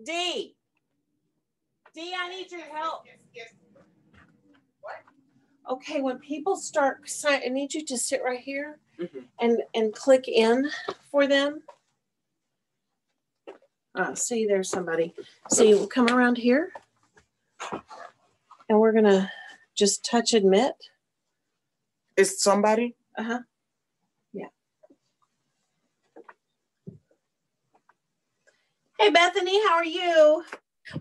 D, I need your help. Yes. What? Okay, when people start, I need you to sit right here and click in for them. See, there's somebody. See, we'll come around here, and we're gonna just touch admit. Is somebody? Yeah. Hey, Bethany, how are you?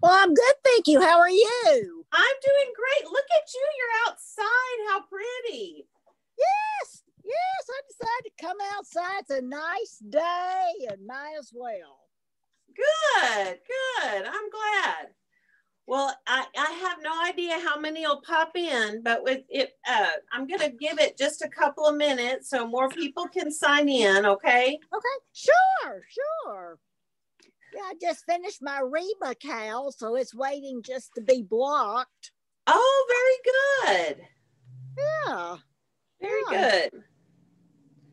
Well, I'm good, thank you. How are you? I'm doing great. Look at you. You're outside. How pretty. Yes, I decided to come outside. It's a nice day and might as well. Good. I'm glad. Well, I have no idea how many will pop in, but with it, I'm going to give it just a couple of minutes so more people can sign in, okay? Okay, sure. Yeah, I just finished my Reba cowl, so it's waiting just to be blocked. Oh, very good. Yeah. Very good.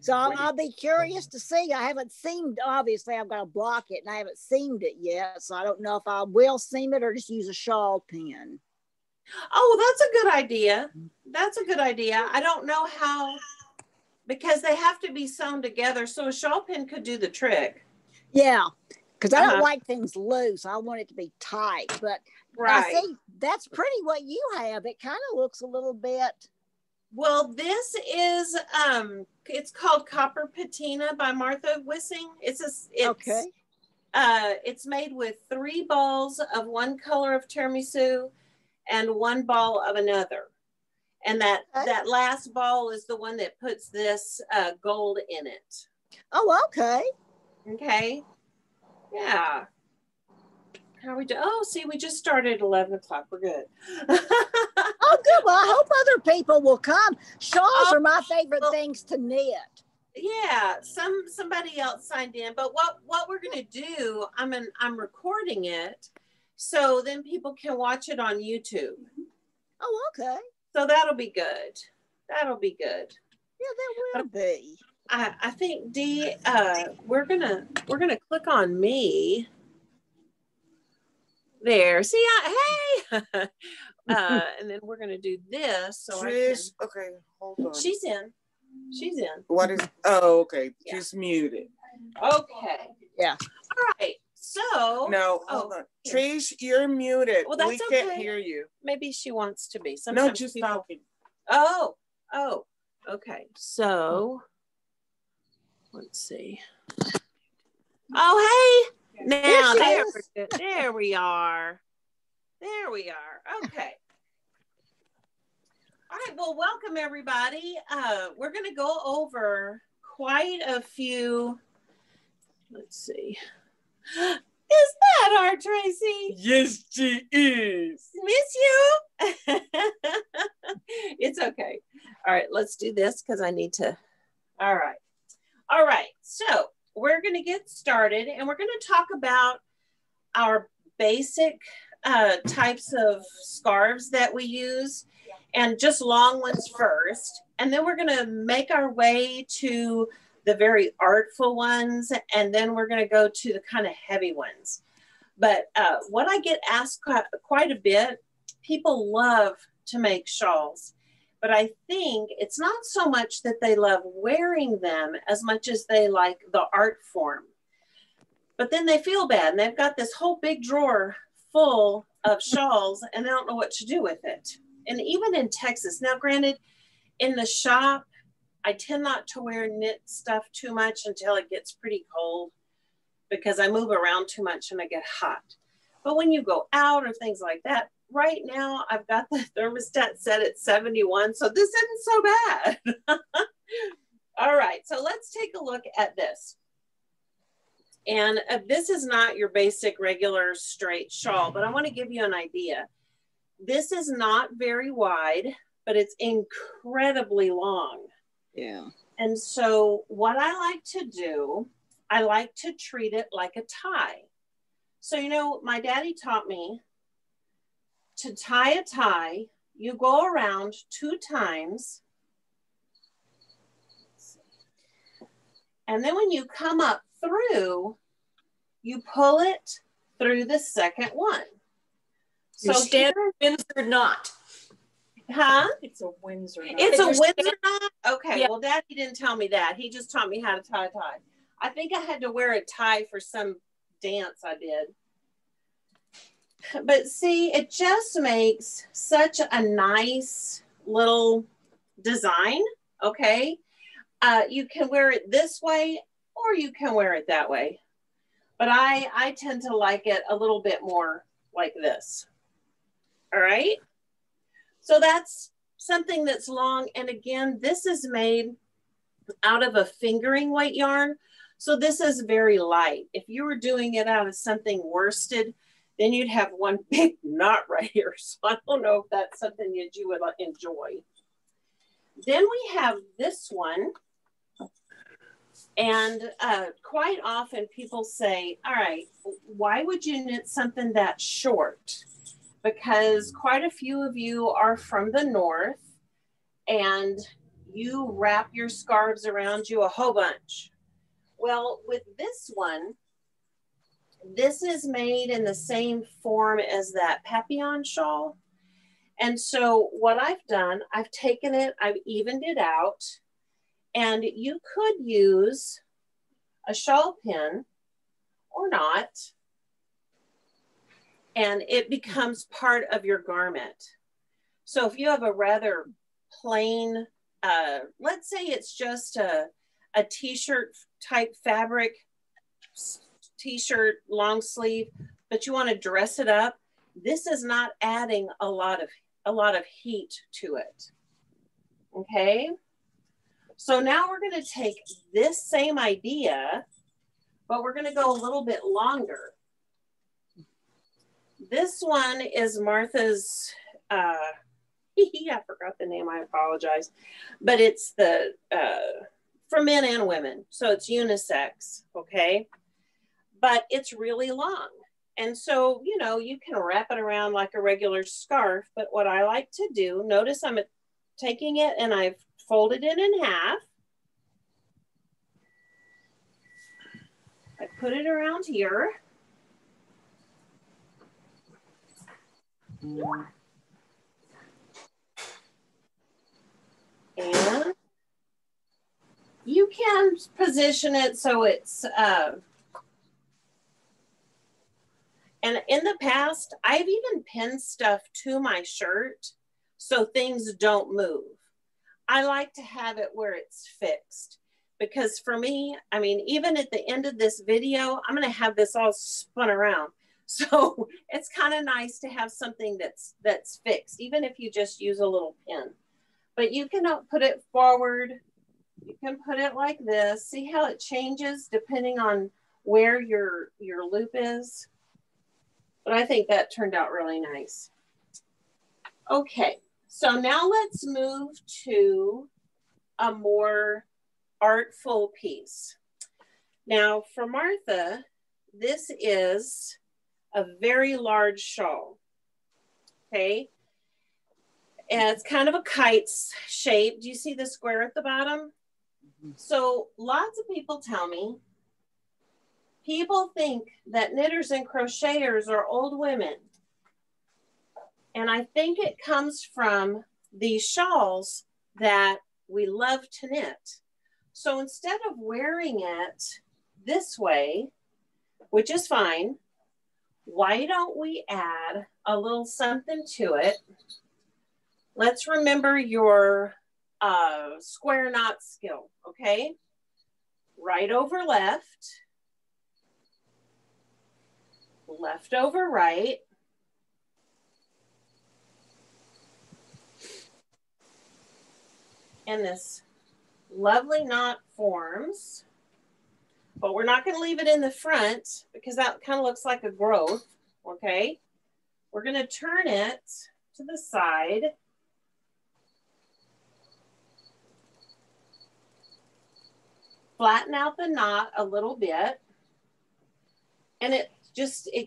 So I'll be curious to see. I haven't seamed, obviously I've got to block it and I haven't seamed it yet. So I don't know if I will seam it or just use a shawl pin. Oh, that's a good idea. I don't know how, because they have to be sewn together. So a shawl pin could do the trick. Yeah, because I don't like things loose. I want it to be tight. But I see that's pretty what you have. It kind of looks a little bit. Well, this is it's called Copper Patina by Martha Wissing. It's made with 3 balls of one color of tiramisu and 1 ball of another. And that last ball is the one that puts this gold in it. Oh, okay. Okay. Yeah. How are we doing? Oh, see, we just started at 11 o'clock. We're good. Oh, good. Well, I hope other people will come. Shawls are my favorite things to knit. Yeah, somebody else signed in, but what we're gonna do, I'm recording it, so then people can watch it on YouTube. Oh, okay. So that'll be good. Yeah, that will be. I think Dee, we're gonna click on me. There. See, hey. And then we're gonna do this. So Trish, okay, hold on. She's in. What is? Oh, okay. Yeah. Just muted. Okay. Yeah. All right. So. No, hold on. Trish, you're muted. Well, that's we can't hear you. Maybe she wants to be. Sometimes no, just talking. Oh. Okay. So. Let's see. Oh, hey. Now there we are. Okay. All right. Well, welcome everybody. We're going to go over quite a few. Let's see. Is that our Tracy? Yes, she is. Miss you. It's okay. All right. Let's do this because I need to. All right. So we're going to get started and we're going to talk about our basic types of scarves that we use and just long ones first. And then we're going to make our way to the very artful ones. And then we're going to go to the kind of heavy ones. But what I get asked quite a bit, people love to make shawls. But I think it's not so much that they love wearing them as much as they like the art form. But then they feel bad and they've got this whole big drawer full of shawls and they don't know what to do with it. And even in Texas, now granted, in the shop, I tend not to wear knit stuff too much until it gets pretty cold because I move around too much and I get hot. But when you go out or things like that, right now I've got the thermostat set at 71, so this isn't so bad. All right, so let's take a look at this. And this is not your basic regular straight shawl, but I want to give you an idea. This is not very wide, but it's incredibly long. Yeah. And so what I like to do, I like to treat it like a tie. So, you know, my daddy taught me to tie a tie. You go around 2 times. And then when you come up through, you pull it through the second one. So here, Windsor knot. huh? It's a Windsor knot. It's a You're Windsor knot? Okay, Yeah. well, Daddy didn't tell me that. He just taught me how to tie a tie. I think I had to wear a tie for some dance I did. But see, it just makes such a nice little design, okay? You can wear it this way or you can wear it that way. But I tend to like it a little bit more like this. All right? So that's something that's long. And again, this is made out of a fingering weight yarn. So this is very light. If you were doing it out of something worsted, then you'd have one big knot right here. So I don't know if that's something that you would enjoy. Then we have this one. And quite often people say, all right, why would you knit something that short? Because quite a few of you are from the north and you wrap your scarves around you a whole bunch. Well, with this one, this is made in the same form as that papillon shawl. And so what I've done, I've taken it, I've evened it out, and you could use a shawl pin or not, and it becomes part of your garment. So if you have a rather plain, let's say it's just a t-shirt type fabric, t-shirt long sleeve, but you want to dress it up, this is not adding a lot of heat to it. Okay, so now we're going to take this same idea, but we're going to go a little bit longer. This one is Martha's, I forgot the name, I apologize, but it's the for men and women, so it's unisex, okay? But it's really long. And so, you know, you can wrap it around like a regular scarf, but what I like to do, notice I'm taking it and I've folded it in half. I put it around here. And you can position it so it's, and in the past, I've even pinned stuff to my shirt so things don't move. I like to have it where it's fixed because for me, I mean, even at the end of this video, I'm gonna have this all spun around. So it's kind of nice to have something that's fixed, even if you just use a little pin. But you can put it forward. You can put it like this. See how it changes depending on where your loop is? But I think that turned out really nice. Okay, so now let's move to a more artful piece. Now for Martha, this is a very large shawl, okay? And it's kind of a kite shape. Do you see the square at the bottom? So lots of people tell me, people think that knitters and crocheters are old women. And I think it comes from these shawls that we love to knit. So instead of wearing it this way, which is fine, why don't we add a little something to it? Let's remember your square knot skill, okay? Right over left, left over right, and this lovely knot forms, but we're not going to leave it in the front because that kind of looks like a growth, okay? We're going to turn it to the side. Flatten out the knot a little bit, and it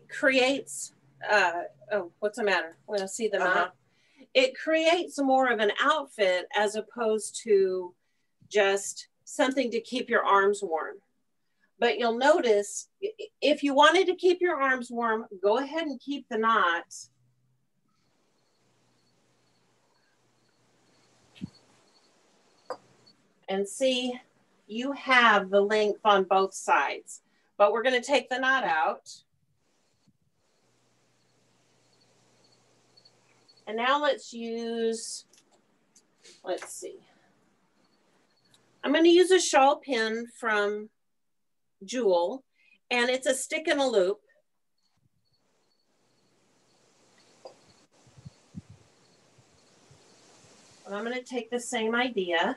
creates, oh, what's the matter? Want to see the knot? It creates more of an outfit as opposed to just something to keep your arms warm. But you'll notice if you wanted to keep your arms warm, go ahead and keep the knot. And see, you have the length on both sides, but we're going to take the knot out. And now let's use, let's see. I'm going to use a shawl pin from Jewel, and it's a stick and a loop. And I'm going to take the same idea.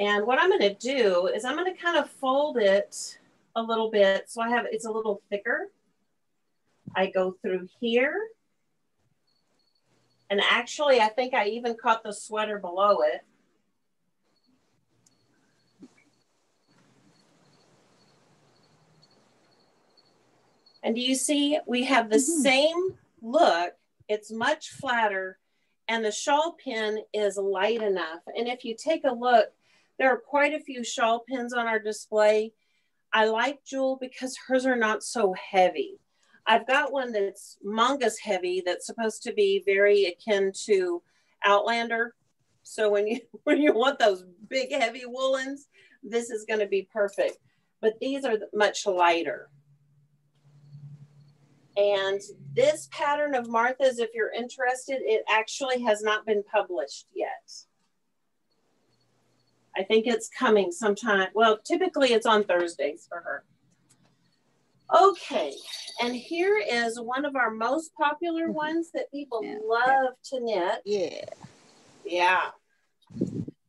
And what I'm going to do is I'm going to kind of fold it a little bit so I have it's a little thicker. I go through here. And actually, I think I even caught the sweater below it. And do you see, we have the same look. It's much flatter, and the shawl pin is light enough. And if you take a look, there are quite a few shawl pins on our display. I like Jewel because hers are not so heavy. I've got one that's mongoose heavy that's supposed to be very akin to Outlander. So when you want those big heavy woolens, this is going to be perfect. But these are much lighter. And this pattern of Martha's, if you're interested, it actually has not been published yet. I think it's coming sometime. Well, typically it's on Thursdays for her. Okay, and here is one of our most popular ones that people love to knit. Yeah. Yeah.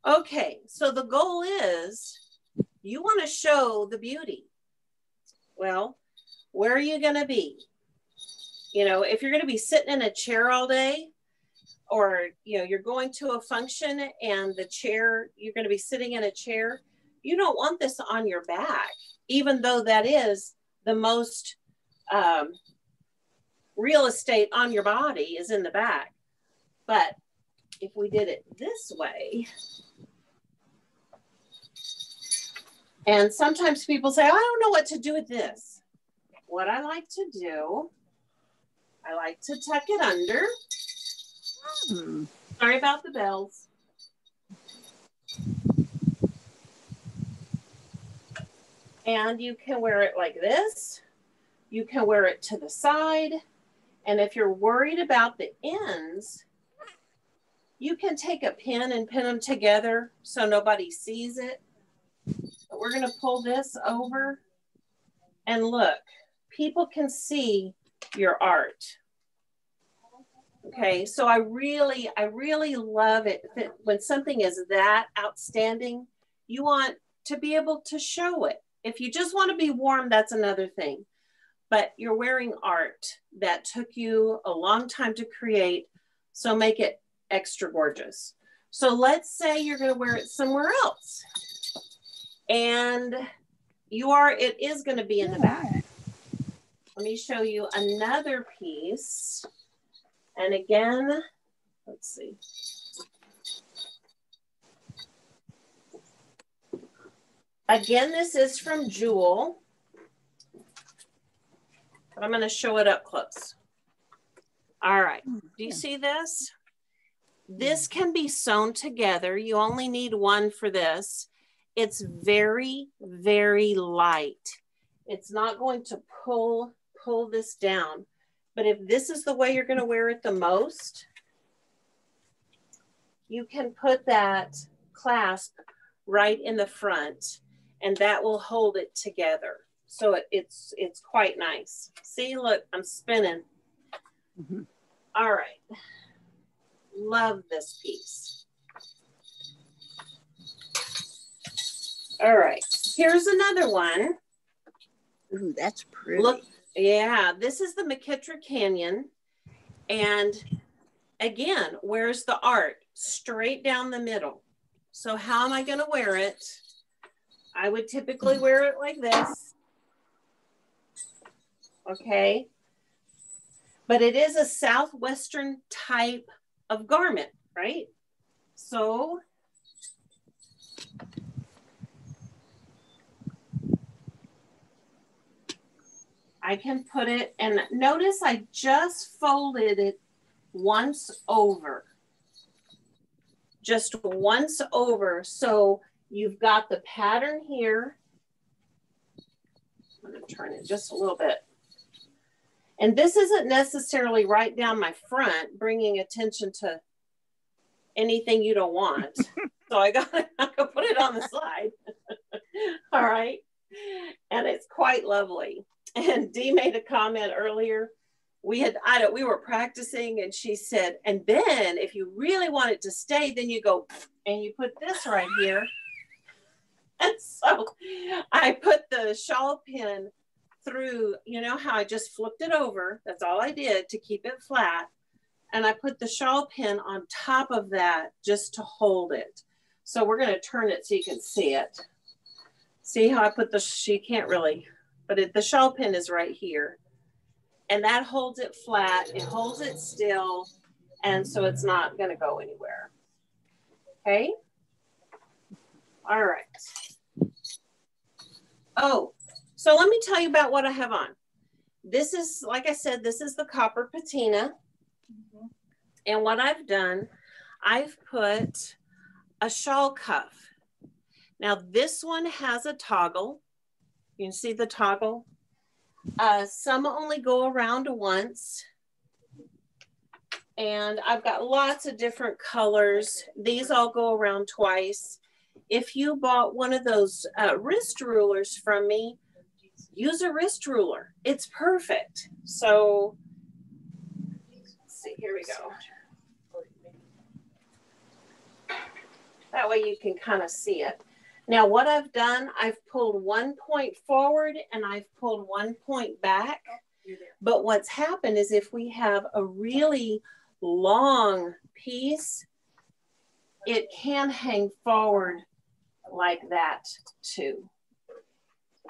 Okay, so the goal is you want to show the beauty. Well, where are you going to be? You know, if you're going to be sitting in a chair all day, or, you know, you're going to a function and the chair, you're going to be sitting in a chair, you don't want this on your back, even though that is the most real estate on your body is in the back. But if we did it this way, and sometimes people say, I don't know what to do with this. What I like to do, I like to tuck it under. Sorry about the bells. And you can wear it like this. You can wear it to the side. And if you're worried about the ends, you can take a pin and pin them together so nobody sees it. But we're going to pull this over. And look, people can see your art. Okay, so I really love it that when something is that outstanding, you want to be able to show it. If you just want to be warm, that's another thing. But you're wearing art that took you a long time to create, so make it extra gorgeous. So let's say you're going to wear it somewhere else. And it is going to be in the back. Let me show you another piece. And again, let's see. Again, this is from Jewel, but I'm going to show it up close. All right. Do you see this? This can be sewn together. You only need one for this. It's very, very light. It's not going to pull this down. But if this is the way you're going to wear it the most, you can put that clasp right in the front, and that will hold it together. So it's quite nice. See, look, I'm spinning. All right. Love this piece. All right. Here's another one. Ooh, that's pretty. Look. Yeah, this is the McKittrick Canyon. And again, where's the art? Straight down the middle. So how am I going to wear it? I would typically wear it like this. Okay. But it is a Southwestern type of garment, right? So I can put it, and notice I just folded it once over. Just once over. So you've got the pattern here. I'm going to turn it just a little bit. And this isn't necessarily right down my front, bringing attention to anything you don't want. So I got to put it on the side. All right. And it's quite lovely. And Dee made a comment earlier. We were practicing, and she said, and then if you really want it to stay, then you go and you put this right here. And so I put the shawl pin through, you know how I just flipped it over. That's all I did to keep it flat. And I put the shawl pin on top of that just to hold it. So we're going to turn it so you can see it. See how I put she can't really, but the shawl pin is right here. And that holds it flat. It holds it still. And so it's not going to go anywhere. Okay. All right. Oh, so let me tell you about what I have on. This is, like I said, this is the copper patina. Mm-hmm. And what I've done, I've put a shawl cuff. Now this one has a toggle. You can see the toggle. Some only go around once. And I've got lots of different colors. These all go around twice. If you bought one of those wrist rulers from me, use a wrist ruler. It's perfect. So, let's see, here we go. That way you can kind of see it. Now what I've done, I've pulled 1 point forward and I've pulled 1 point back. But what's happened is if we have a really long piece, it can hang forward like that too.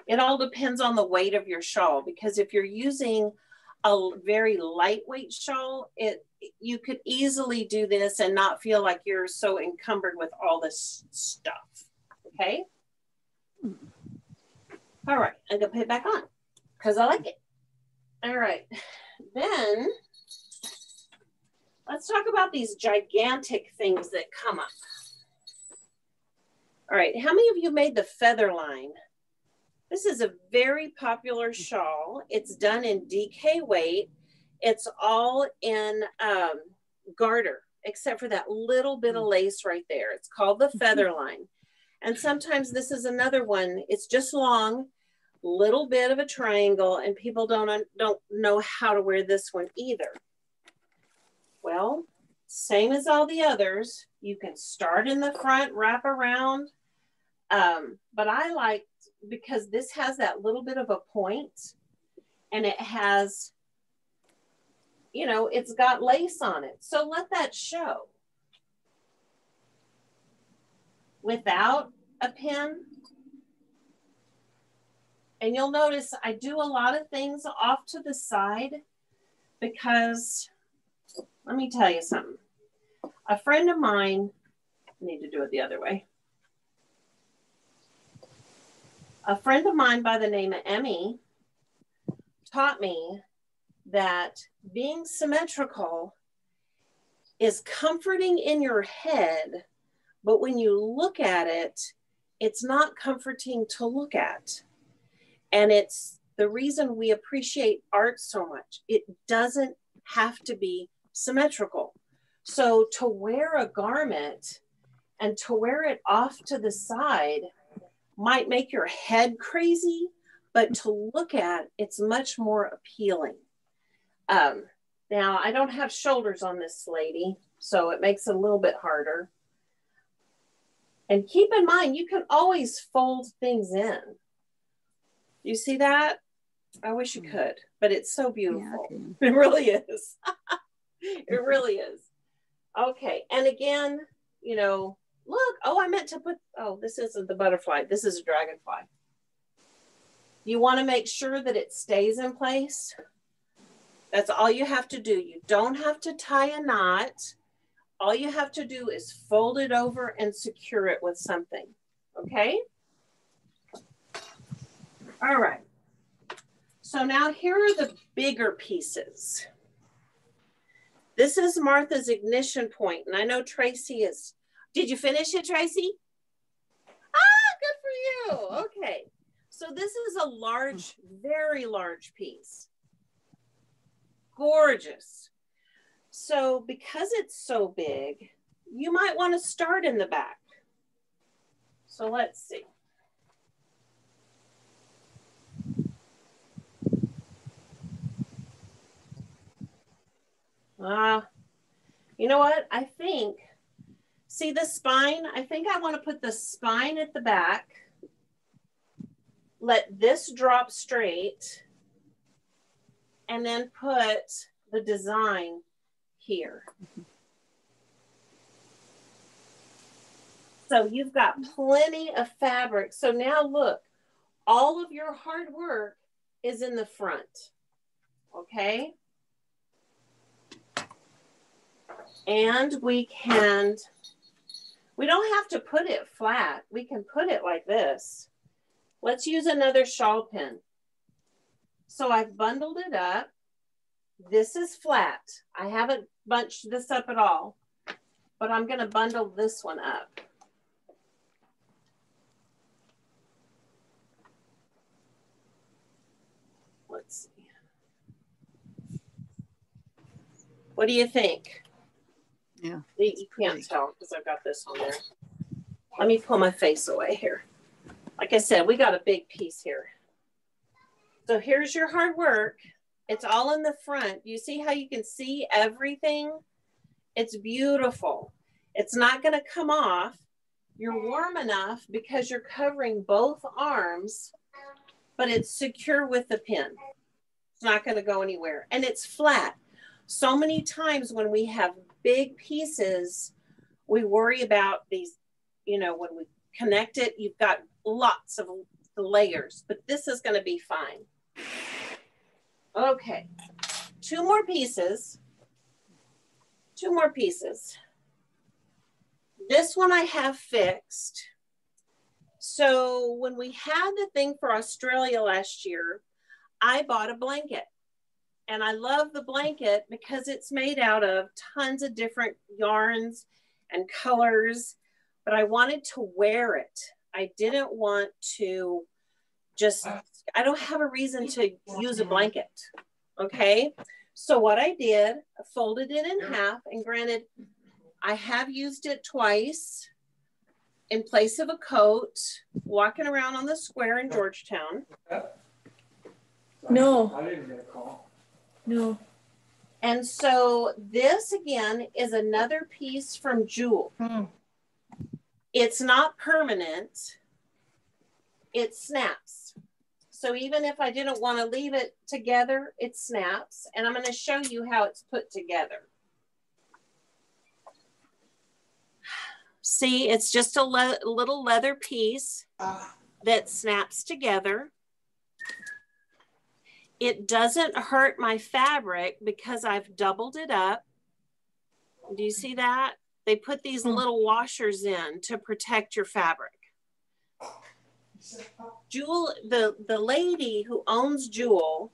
It all depends on the weight of your shawl, because if you're using a very lightweight shawl, you could easily do this and not feel like you're so encumbered with all this stuff. Okay. All right. I'm going to put it back on because I like it. All right. Then let's talk about these gigantic things that come up. All right. How many of you made the feather line? This is a very popular shawl. It's done in DK weight. It's all in garter, except for that little bit of lace right there. It's called the feather line. And sometimes this is another one. It's just long, little bit of a triangle, and people don't know how to wear this one either. Well, same as all the others. You can start in the front, wrap around. But I like, because this has that little bit of a point, and it has, you know, it's got lace on it. So let that show. Without a pin. And you'll notice I do a lot of things off to the side because, let me tell you something. A friend of mine, I need to do it the other way. A friend of mine by the name of Emmy taught me that being symmetrical is comforting in your head, but when you look at it, it's not comforting to look at. And it's the reason we appreciate art so much. It doesn't have to be symmetrical. So to wear a garment and to wear it off to the side might make your head crazy, but to look at, it's much more appealing. Now, I don't have shoulders on this lady, so it makes it a little bit harder. And keep in mind, you can always fold things in. You see that? I wish you could, but it's so beautiful. Yeah, it really is. It really is. Okay, and again, you know, look, oh, I meant to put, oh, this isn't the butterfly. This is a dragonfly. You want to make sure that it stays in place. That's all you have to do. You don't have to tie a knot. All you have to do is fold it over and secure it with something. Okay? All right. So now here are the bigger pieces. This is Martha's ignition point, and I know Tracy is, did you finish it, Tracy? Ah, good for you. Okay. So this is a large, very large piece. Gorgeous. So because it's so big, you might want to start in the back. So let's see. You know what? I think, see the spine? I think I want to put the spine at the back. Let this drop straight. And then put the design here. So you've got plenty of fabric. So now look, all of your hard work is in the front. Okay? And we don't have to put it flat. We can put it like this. Let's use another shawl pin. So I've bundled it up. This is flat. I haven't bunched this up at all, but I'm going to bundle this one up. Let's see. What do you think? Yeah. You can't tell because I've got this on there. Let me pull my face away here. Like I said, we got a big piece here. So here's your hard work. It's all in the front. You see how you can see everything? It's beautiful. It's not going to come off. You're warm enough because you're covering both arms, but it's secure with the pin. It's not going to go anywhere. And it's flat. So many times when we have big pieces, we worry about these, you know, when we connect it, you've got lots of layers, but this is going to be fine. Okay, two more pieces. This one I have fixed. So when we had the thing for Australia last year, I bought a blanket. And I love the blanket because it's made out of tons of different yarns and colors, but I wanted to wear it. I didn't want to just, I don't have a reason to use a blanket, okay? So what I did, I folded it in half, and granted, I have used it twice in place of a coat, walking around on the square in Georgetown. No. I didn't get a call. No. And so this again is another piece from Jewel. It's not permanent, it snaps. So even if I didn't want to leave it together, it snaps. And I'm going to show you how it's put together. See, it's just a little leather piece that snaps together. It doesn't hurt my fabric because I've doubled it up. Do you see that? They put these little washers in to protect your fabric. Jewel, the lady who owns Jewel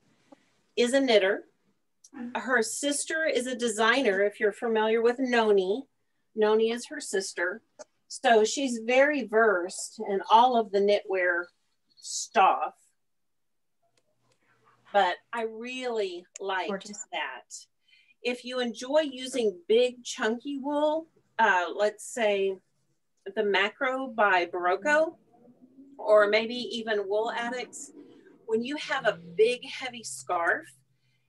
is a knitter. Her sister is a designer, if you're familiar with Noni. Noni is her sister. So she's very versed in all of the knitwear stuff. But I really liked that. If you enjoy using big chunky wool, let's say the Macro by Barocco, or maybe even Wool Addicts, when you have a big heavy scarf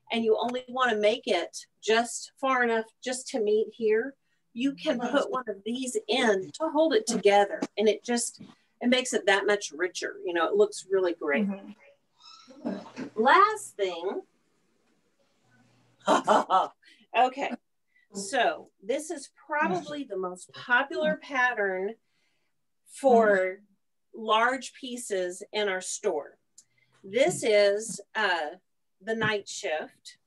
and you only want to make it just far enough just to meet here, you can put one of these in to hold it together, and it makes it that much richer. You know, it looks really great. Last thing. Okay, so this is probably the most popular pattern for large pieces in our store. This is the night shift.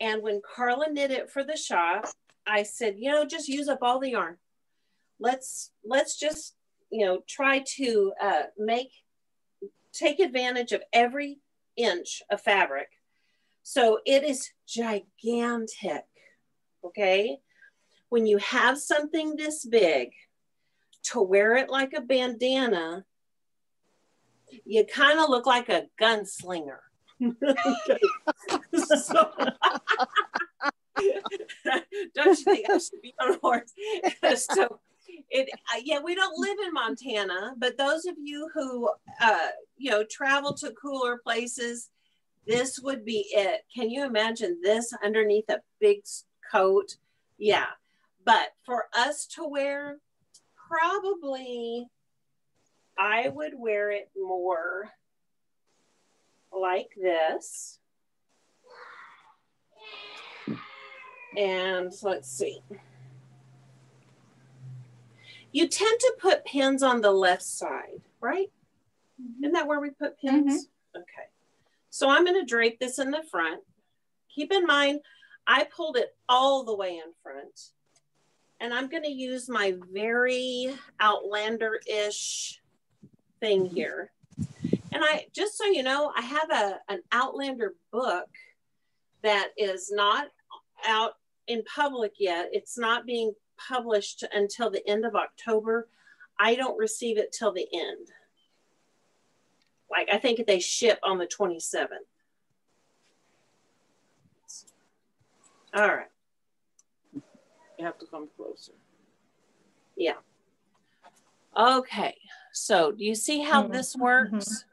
And when Carla knit it for the shop, I said, you know, just use up all the yarn. Let's just, you know, try to take advantage of every inch of fabric. So it is gigantic, okay? When you have something this big, to wear it like a bandana, you kind of look like a gunslinger. So, don't you think I should be on a horse? So, yeah, we don't live in Montana, but those of you who, travel to cooler places, this would be it. Can you imagine this underneath a big coat? Yeah. But for us to wear, probably I would wear it more like this. And let's see. You tend to put pins on the left side, right? Isn't that where we put pins? Okay. So I'm going to drape this in the front. Keep in mind, I pulled it all the way in front. And I'm going to use my very Outlander-ish thing here. And just so you know, I have an Outlander book that is not out in public yet. It's not being published until the end of October. I don't receive it till the end. Like, I think they ship on the 27th. All right. You have to come closer. Yeah. Okay. So do you see how this works?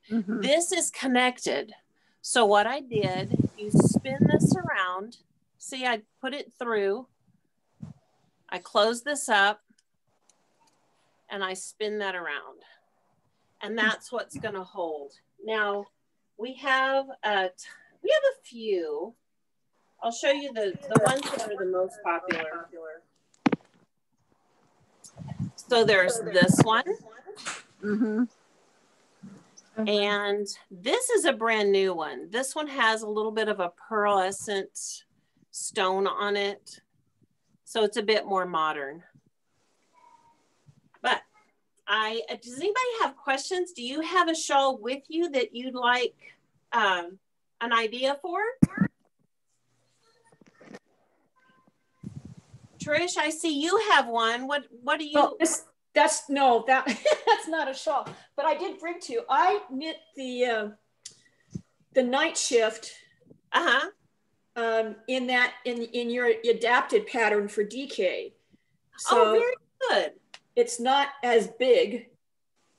This is connected. So what I did, you spin this around. See, I put it through. I close this up and I spin that around. And that's what's going to hold. Now, we have a few. I'll show you the ones that are the most popular. So there's this one. And this is a brand new one. This one has a little bit of a pearlescent stone on it. So it's a bit more modern. But does anybody have questions? Do you have a shawl with you that you'd like an idea for? Trish, I see you have one. What do you? Well, that's not a shawl, but I did bring two. I knit the night shift. In your adapted pattern for DK. So very good. It's not as big.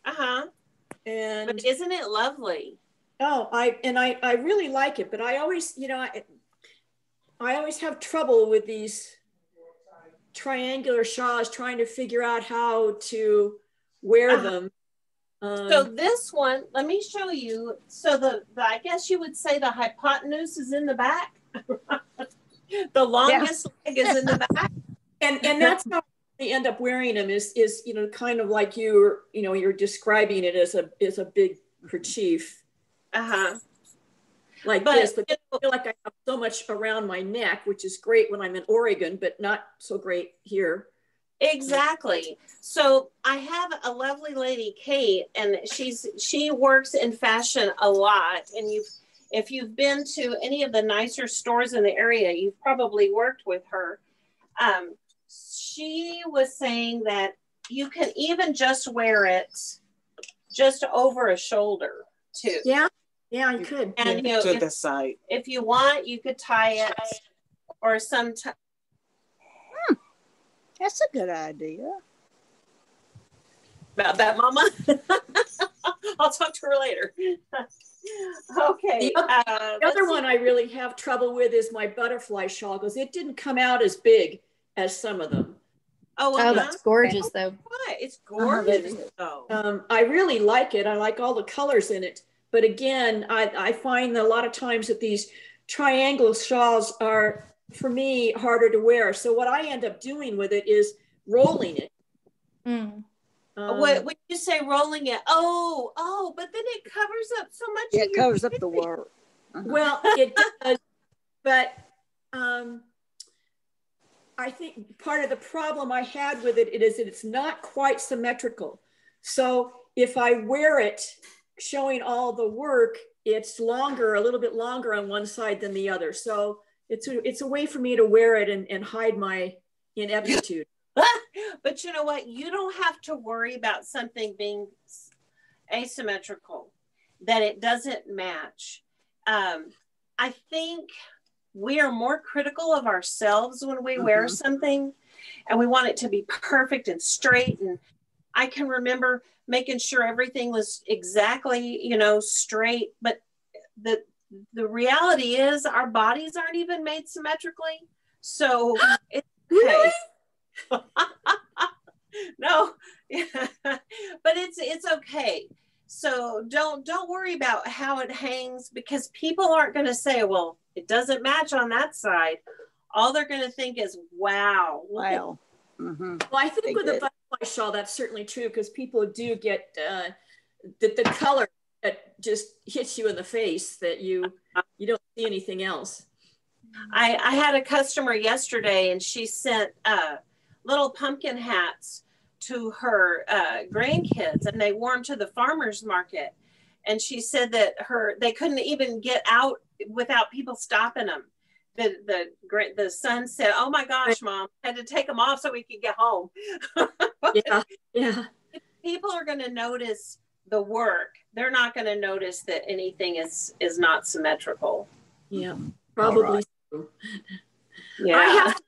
And but isn't it lovely? Oh, I really like it, but I always, I always have trouble with these triangular shawls, trying to figure out how to wear them. So this one, let me show you. So the I guess you would say the hypotenuse is in the back. The longest leg is in the back. And that's how they end up wearing them is kind of like you're describing it as a big kerchief. Like this, but I feel like I have so much around my neck, which is great when I'm in Oregon, but not so great here. Exactly. So I have a lovely lady, Kate, and she works in fashion a lot. And if you've been to any of the nicer stores in the area, you've probably worked with her. She was saying that you can even just wear it just over a shoulder too. Yeah, you could. And to the side. If you want, you could tie it, or That's a good idea. About that, Mama. I'll talk to her later. Okay. The other one I really have trouble with is my butterfly shawl, because it didn't come out as big as some of them. Oh, that's gorgeous, though. It's gorgeous. I really like it. I like all the colors in it. But again, I find that a lot of times that these triangle shawls are, for me, harder to wear. So what I end up doing with it is rolling it. When you say rolling it, but then it covers up so much. Yeah, it covers up the work. Well, it does, but I think part of the problem I had with it is that it's not quite symmetrical. So if I wear it showing all the work, it's longer, a little bit longer on one side than the other. So it's a way for me to wear it and hide my ineptitude. But you know what? You don't have to worry about something being asymmetrical, that it doesn't match. I think we are more critical of ourselves when we wear something, and we want it to be perfect and straight. And I can remember making sure everything was exactly, you know, straight. But the reality is our bodies aren't even made symmetrically. So it's okay. No, but it's okay. So don't worry about how it hangs, because people aren't going to say, well, it doesn't match on that side. All they're going to think is, wow. Wow. Mm-hmm. Well, I think with a butterfly shawl, that's certainly true, because people do get the color that just hits you in the face, that you don't see anything else. I had a customer yesterday, and she sent little pumpkin hats to her grandkids, and they wore them to the farmer's market. And she said that they couldn't even get out without people stopping them. The son said, "Oh my gosh, Mom, I had to take them off so we could get home." Yeah. People are going to notice the work. They're not going to notice that anything is not symmetrical. Yeah, probably so. Yeah. I have to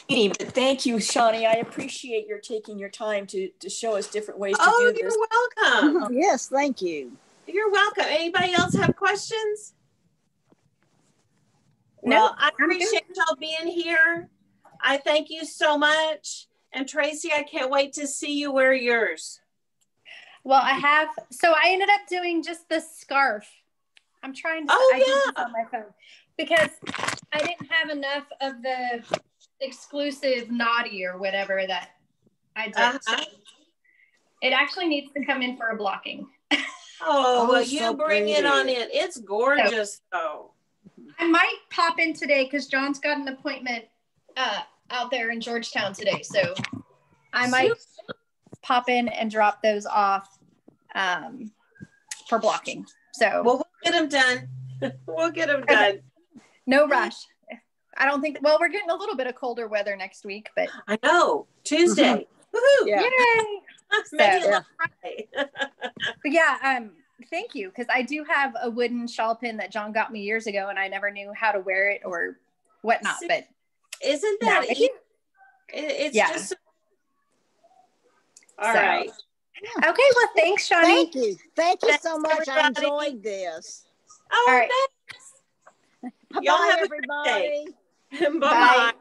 meeting, but thank you, Shawnee. I appreciate your taking your time to show us different ways to do this. You're welcome. Yes, thank you. You're welcome. Anybody else have questions? No, Well, I appreciate y'all being here. I thank you so much. And Tracy, I can't wait to see you wear yours. Well, I ended up doing just the scarf. I'm trying to, I did this on my phone because I didn't have enough of the exclusive naughty or whatever that I did. So it actually needs to come in for a blocking. Oh, well, you so bring it pretty. on in. It's gorgeous, though. I might pop in today because John's got an appointment out there in Georgetown today. So I might pop in and drop those off for blocking. So we'll get them done. We'll get them done. No rush. I don't think, well, we're getting a little bit of colder weather next week, but I know. Tuesday. Woohoo. Yeah. yay. Friday. But yeah, thank you, because I do have a wooden shawl pin that John got me years ago, and I never knew how to wear it or whatnot. But isn't that easy? It's just all right. Okay, well, thanks, Shawnee. Thank you so Thanks, much. everybody. I enjoyed this. Oh, All right. thanks. Y'all Bye, have a everybody. good day. Bye-bye. Bye.